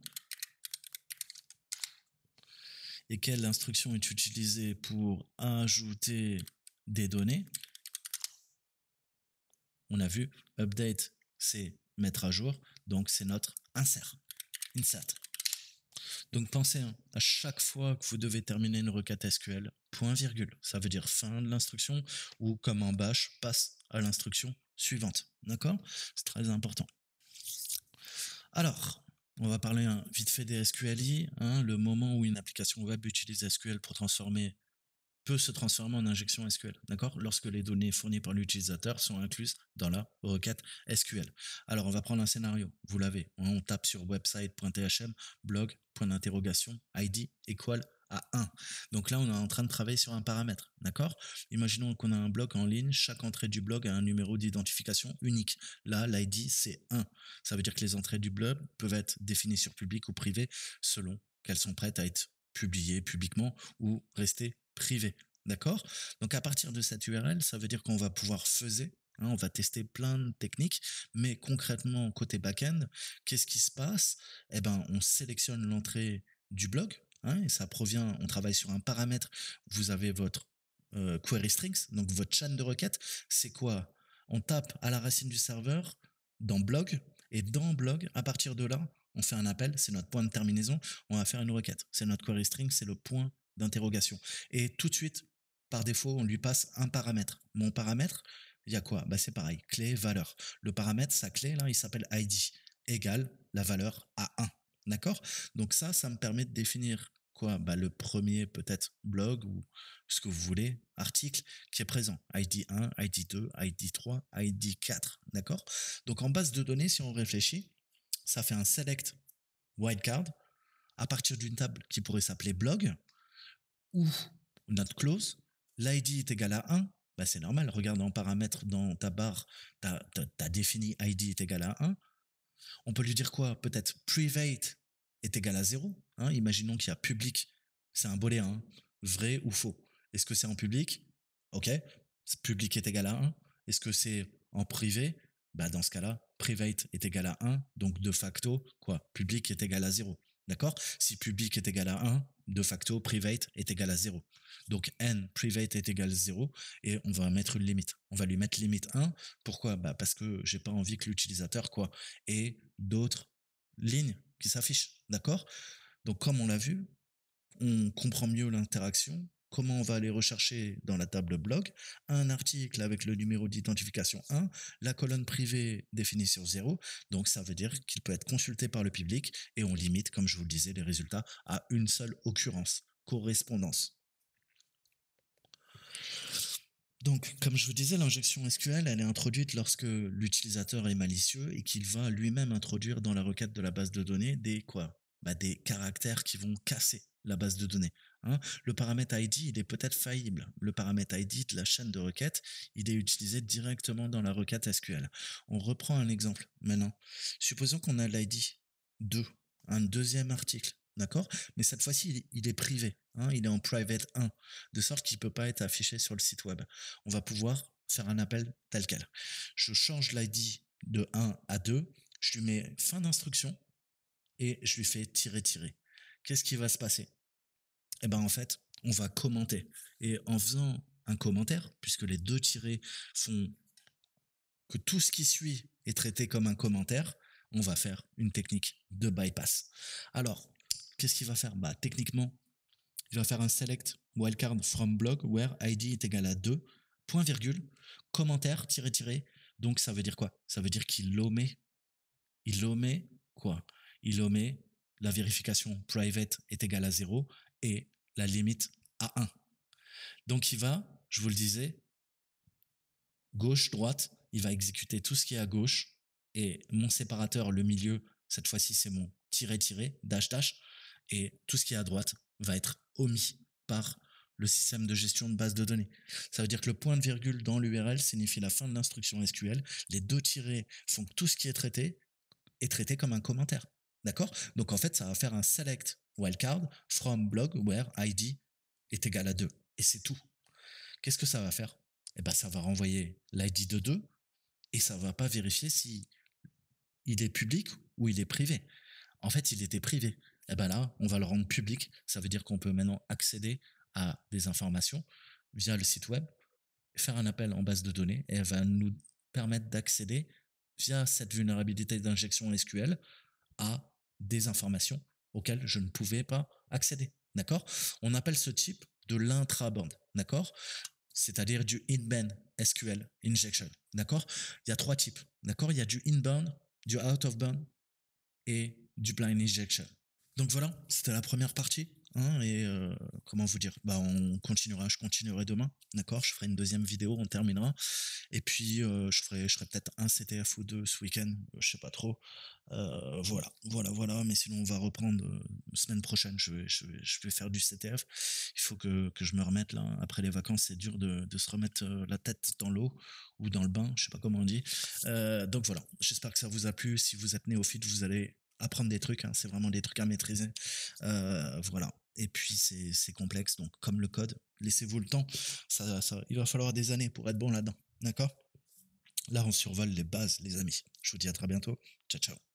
Et quelle instruction est utilisée pour ajouter des données? On a vu, update, c'est mettre à jour, donc c'est notre insert. Donc pensez, hein, à chaque fois que vous devez terminer une requête SQL, point virgule, ça veut dire fin de l'instruction, ou comme en bash, passe à l'instruction suivante. D'accord? C'est très important. Alors, on va parler vite fait des SQLi, hein, le moment où une application web utilise SQL pour peut se transformer en injection SQL, d'accord? Lorsque les données fournies par l'utilisateur sont incluses dans la requête SQL. Alors, on va prendre un scénario. Vous l'avez. On tape sur website.thm, blog, point d'interrogation, ID equal à 1. Donc là, on est en train de travailler sur un paramètre, d'accord? Imaginons qu'on a un blog en ligne. Chaque entrée du blog a un numéro d'identification unique. Là, l'ID, c'est 1. Ça veut dire que les entrées du blog peuvent être définies sur public ou privé selon qu'elles sont prêtes à être publiées publiquement ou rester privé. D'accord? Donc à partir de cette URL, ça veut dire qu'on va pouvoir faiser, hein, on va tester plein de techniques, mais concrètement côté back-end, qu'est-ce qui se passe? Eh ben, on sélectionne l'entrée du blog, hein, et ça provient, on travaille sur un paramètre. Vous avez votre query strings, donc votre chaîne de requête. C'est quoi? On tape à la racine du serveur dans blog, et dans blog, à partir de là, on fait un appel, c'est notre point de terminaison, on va faire une requête. C'est notre query string, c'est le point d'interrogation. Et tout de suite, par défaut, on lui passe un paramètre. Mon paramètre, il y a quoi? Bah, c'est pareil, clé, valeur. Le paramètre, sa clé, là, il s'appelle ID, égale la valeur à 1. D'accord? Donc ça me permet de définir quoi? Bah, le premier, peut-être, blog ou ce que vous voulez, article, qui est présent. ID 1, ID 2, ID 3, ID 4. D'accord? Donc en base de données, si on réfléchit, ça fait un select wildcard à partir d'une table qui pourrait s'appeler blog, où notre clause, l'ID est égal à 1, bah c'est normal, regarde en paramètre dans ta barre, tu as défini ID est égal à 1. On peut lui dire quoi? Peut-être private est égal à 0. Hein, imaginons qu'il y a public, c'est un booléen, hein, vrai ou faux. Est-ce que c'est en public? Ok, public est égal à 1. Est-ce que c'est en privé? Bah dans ce cas-là, private est égal à 1, donc de facto, quoi? Public est égal à 0. D'accord? Si public est égal à 1, de facto, private est égal à 0. Donc n, private est égal à 0, et on va mettre une limite. On va lui mettre limite 1. Pourquoi? Bah parce que j'ai pas envie que l'utilisateur, quoi, ait d'autres lignes qui s'affichent. D'accord? Donc comme on l'a vu, on comprend mieux l'interaction, comment on va aller rechercher dans la table blog un article avec le numéro d'identification 1, la colonne privée définie sur 0, donc ça veut dire qu'il peut être consulté par le public et on limite, comme je vous le disais, les résultats à une seule occurrence, correspondance. Donc, comme je vous disais, l'injection SQL, elle est introduite lorsque l'utilisateur est malicieux et qu'il va lui-même introduire dans la requête de la base de données des quoi? Bah, des caractères qui vont casser la base de données. Hein. Le paramètre ID, il est peut-être faillible. Le paramètre ID de la chaîne de requête, il est utilisé directement dans la requête SQL. On reprend un exemple maintenant. Supposons qu'on a l'ID 2, un deuxième article. D'accord? Mais cette fois-ci, il est privé. Hein, il est en private 1, de sorte qu'il ne peut pas être affiché sur le site web. On va pouvoir faire un appel tel quel. Je change l'ID de 1 à 2, je lui mets fin d'instruction et je lui fais tirer. Qu'est-ce qui va se passer? Eh bien, en fait, on va commenter. Et en faisant un commentaire, puisque les deux tirés font que tout ce qui suit est traité comme un commentaire, on va faire une technique de bypass. Alors, qu'est-ce qu'il va faire? Bah, techniquement, il va faire un select wildcard from blog where ID est égal à 2, point virgule, commentaire, tiré, tiré. Donc, ça veut dire quoi? Ça veut dire qu'il omet. Il omet quoi? Il omet la vérification private est égale à 0 et la limite à 1. Donc, il va, je vous le disais, gauche, droite, il va exécuter tout ce qui est à gauche et mon séparateur, le milieu, cette fois-ci, c'est mon tiré, dash, dash, et tout ce qui est à droite va être omis par le système de gestion de base de données. Ça veut dire que le point de virgule dans l'URL signifie la fin de l'instruction SQL. Les deux tirés font que tout ce qui est traité comme un commentaire. D'accord? Donc en fait, ça va faire un select wildcard from blog where ID est égal à 2. Et c'est tout. Qu'est-ce que ça va faire? Eh ben, ça va renvoyer l'ID de 2 et ça va pas vérifier si il est public ou il est privé. En fait, il était privé. Et ben là, on va le rendre public. Ça veut dire qu'on peut maintenant accéder à des informations via le site web, faire un appel en base de données et elle va nous permettre d'accéder via cette vulnérabilité d'injection SQL à des informations auxquelles je ne pouvais pas accéder. D'accord? On appelle ce type de l'intraband. D'accord? C'est-à-dire du inbound SQL injection. D'accord? Il y a trois types. D'accord? Il y a du inbound, du out of bound et du blind injection. Donc voilà, c'était la première partie. Hein, et comment vous dire, bah je continuerai demain, d'accord, je ferai une deuxième vidéo, on terminera, et puis je ferai peut-être un CTF ou deux ce week-end, je sais pas trop, voilà, mais sinon on va reprendre semaine prochaine, je vais faire du CTF, il faut que je me remette là, après les vacances c'est dur de se remettre la tête dans l'eau, ou dans le bain, je sais pas comment on dit, donc voilà, j'espère que ça vous a plu, si vous êtes néophyte, vous allez apprendre des trucs, hein, c'est vraiment des trucs à maîtriser, voilà. Et puis c'est complexe, donc comme le code, laissez-vous le temps. Il va falloir des années pour être bon là-dedans. D'accord? Là, on survole les bases, les amis. Je vous dis à très bientôt. Ciao, ciao.